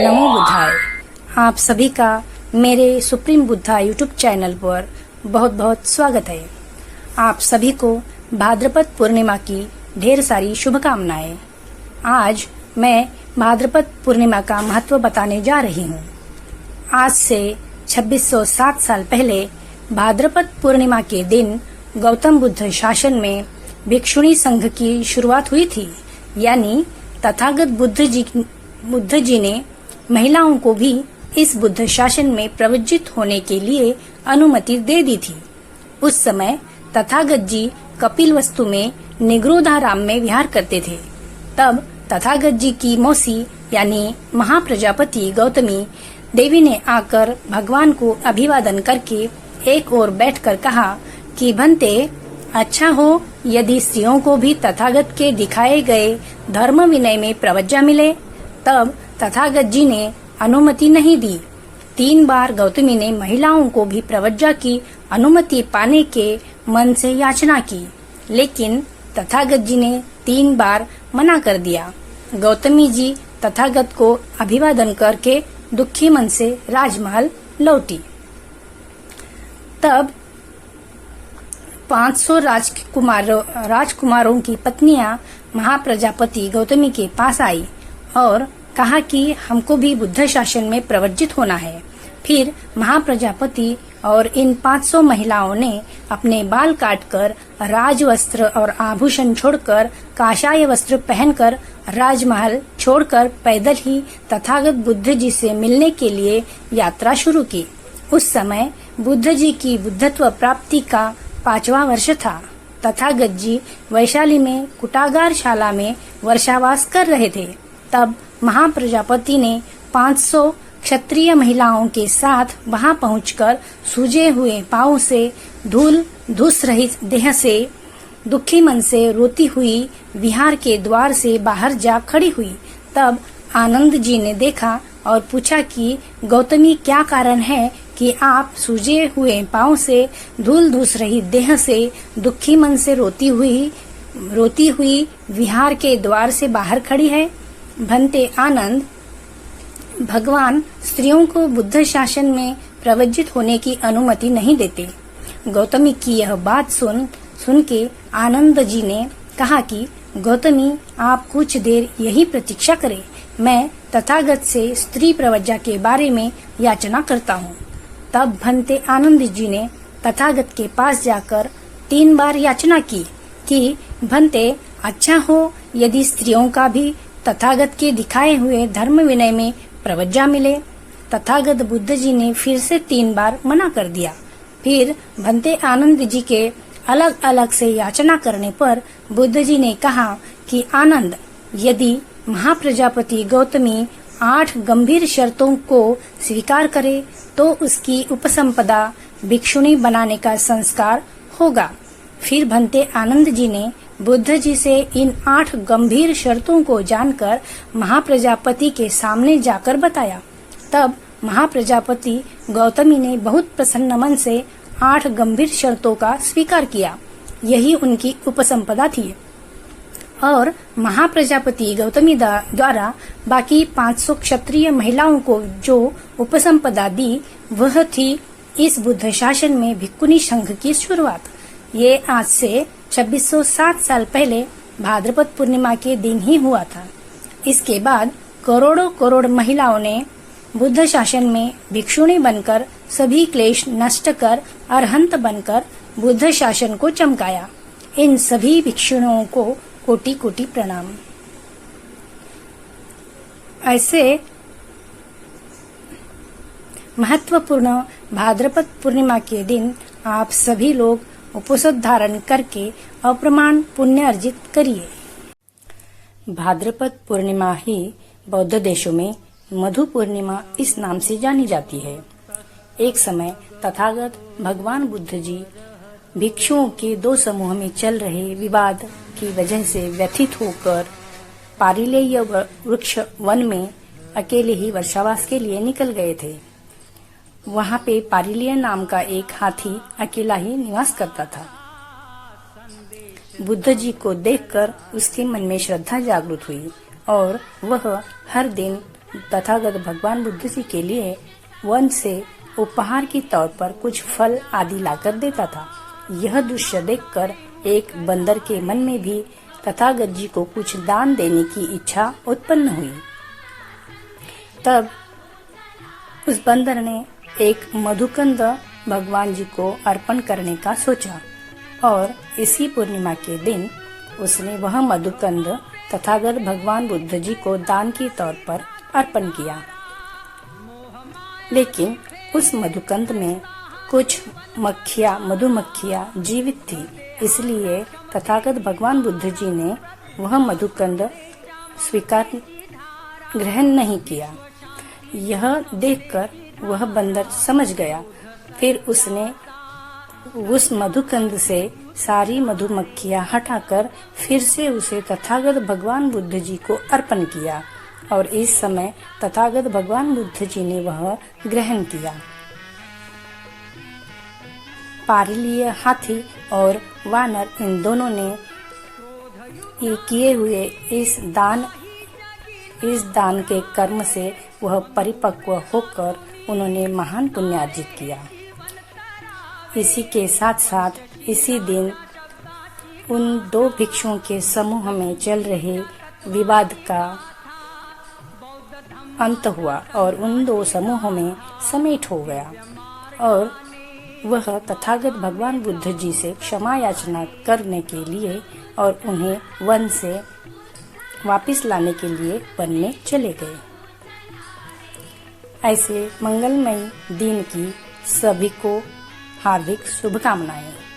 नमो बुद्धाय। आप सभी का मेरे सुप्रीम बुद्धा यूट्यूब चैनल पर बहुत बहुत स्वागत है। आप सभी को भाद्रपद पूर्णिमा की ढेर सारी शुभकामनाएं। आज मैं भाद्रपद पूर्णिमा का महत्व बताने जा रही हूँ। आज से 2607 साल पहले भाद्रपद पूर्णिमा के दिन गौतम बुद्ध शासन में भिक्षुणी संघ की शुरुआत हुई थी। यानी तथागत बुद्ध जी ने महिलाओं को भी इस बुद्ध शासन में प्रवज्जित होने के लिए अनुमति दे दी थी। उस समय तथागत जी कपिलवस्तु में निगरोधाराम में विहार करते थे। तब तथागत जी की मौसी यानी महाप्रजापति गौतमी देवी ने आकर भगवान को अभिवादन करके एक ओर बैठकर कहा कि भंते, अच्छा हो यदि स्त्रियों को भी तथागत के दिखाए गए धर्म विनय में प्रवज्जा मिले। तब तथागत जी ने अनुमति नहीं दी। 3 बार गौतमी ने महिलाओं को भी प्रवज्जा की अनुमति पाने के मन से याचना की, लेकिन तथागत जी ने 3 बार मना कर दिया। गौतमी जी तथागत को अभिवादन करके दुखी मन से राजमहल लौटी। तब 500 राजकुमारों की पत्नियां महाप्रजापति गौतमी के पास आई और कहा कि हमको भी बुद्ध शासन में प्रवज्जित होना है। फिर महाप्रजापति और इन 500 महिलाओं ने अपने बाल काटकर राजवस्त्र और आभूषण छोड़कर काषाय वस्त्र पहनकर राजमहल छोड़कर पैदल ही तथागत बुद्ध जी से मिलने के लिए यात्रा शुरू की। उस समय बुद्ध जी की बुद्धत्व प्राप्ति का 5वां वर्ष था। तथागत जी वैशाली में कुटागार शाला में वर्षावास कर रहे थे। तब महाप्रजापति ने 500 क्षत्रिय महिलाओं के साथ वहां पहुंचकर सूजे हुए पांव से धूल धूस रहित देह से दुखी मन से रोती हुई विहार के द्वार से बाहर जा खड़ी हुई। तब आनंद जी ने देखा और पूछा कि गौतमी, क्या कारण है कि आप सूजे हुए पांव से धूल धूस रही देह से दुखी मन से रोती हुई विहार के द्वार से बाहर खड़ी है? भंते आनंद, भगवान स्त्रियों को बुद्ध शासन में प्रवज्जित होने की अनुमति नहीं देते। गौतमी की यह बात सुन के आनंद जी ने कहा कि गौतमी, आप कुछ देर यही प्रतीक्षा करें। मैं तथागत से स्त्री प्रवज्जा के बारे में याचना करता हूँ। तब भंते आनंद जी ने तथागत के पास जाकर 3 बार याचना की कि भंते, अच्छा हो यदि स्त्रियों का भी तथागत के दिखाए हुए धर्म विनय में प्रवज्जा मिले। तथागत बुद्ध जी ने फिर से 3 बार मना कर दिया। फिर भंते आनंद जी के अलग अलग से याचना करने पर बुद्ध जी ने कहा कि आनंद, यदि महाप्रजापति गौतमी 8 गंभीर शर्तों को स्वीकार करे तो उसकी उपसंपदा भिक्षुणी बनाने का संस्कार होगा। फिर भंते आनंद जी ने बुद्ध जी से इन 8 गंभीर शर्तों को जानकर महाप्रजापति के सामने जाकर बताया। तब महाप्रजापति गौतमी ने बहुत प्रसन्न मन से 8 गंभीर शर्तों का स्वीकार किया। यही उनकी उपसंपदा थी और महाप्रजापति गौतमी द्वारा बाकी 500 क्षत्रिय महिलाओं को जो उपसंपदा दी, वह थी इस बुद्ध शासन में भिक्षुणी संघ की शुरुआत। ये आज से 2607 साल पहले भाद्रपद पूर्णिमा के दिन ही हुआ था। इसके बाद करोड़ों महिलाओं ने बुद्ध शासन में भिक्षुणी बनकर सभी क्लेश नष्ट कर अरहंत बनकर बुद्ध शासन को चमकाया। इन सभी भिक्षुणियों को कोटि कोटि प्रणाम। ऐसे महत्वपूर्ण भाद्रपद पूर्णिमा के दिन आप सभी लोग उपवास धारण करके अप्रमाण पुण्य अर्जित करिए। भाद्रपद पूर्णिमा ही बौद्ध देशों में मधु पूर्णिमा इस नाम से जानी जाती है। एक समय तथागत भगवान बुद्ध जी भिक्षुओं के 2 समूह में चल रहे विवाद की वजह से व्यथित होकर पारिलेय वृक्ष वन में अकेले ही वर्षावास के लिए निकल गए थे। वहां पे पारिलेय नाम का एक हाथी अकेला ही निवास करता था। बुद्ध जी को देखकर उसके मन में श्रद्धा जागृत हुई और वह हर दिन तथागत भगवान बुद्ध जी के लिए वन से उपहार के तौर पर कुछ फल आदि लाकर देता था। यह दृश्य देखकर एक बंदर के मन में भी तथागत जी को कुछ दान देने की इच्छा उत्पन्न हुई। तब उस बंदर ने एक मधुकंद भगवान जी को अर्पण करने का सोचा और इसी पूर्णिमा के दिन उसने वह मधुकंद तथागत भगवान बुद्ध जी को दान के तौर पर अर्पण किया। लेकिन उस मधुकंद में कुछ मधुमक्खियां जीवित थी, इसलिए तथागत भगवान बुद्ध जी ने वह मधुकंद ग्रहण नहीं किया। यह देखकर वह बंदर समझ गया। फिर उसने उस मधुकंद से सारी मधुमक्खियां हटाकर फिर से उसे तथागत भगवान बुद्ध जी को अर्पण किया और इस समय तथागत भगवान बुद्ध जी ने वह ग्रहण किया। पारिलीय हाथी और वानर इन दोनों ने ये किए हुए इस दान के कर्म से वह परिपक्व होकर उन्होंने महान पुण्य अर्जित किया। इसी के साथ साथ इसी दिन उन दो भिक्षुओं के समूह में चल रहे विवाद का अंत हुआ और उन दो समूहों में समेट हो गया और वह तथागत भगवान बुद्ध जी से क्षमा याचना करने के लिए और उन्हें वन से वापस लाने के लिए वन में चले गए। ऐसे मंगलमय दिन की सभी को हार्दिक शुभकामनाएं।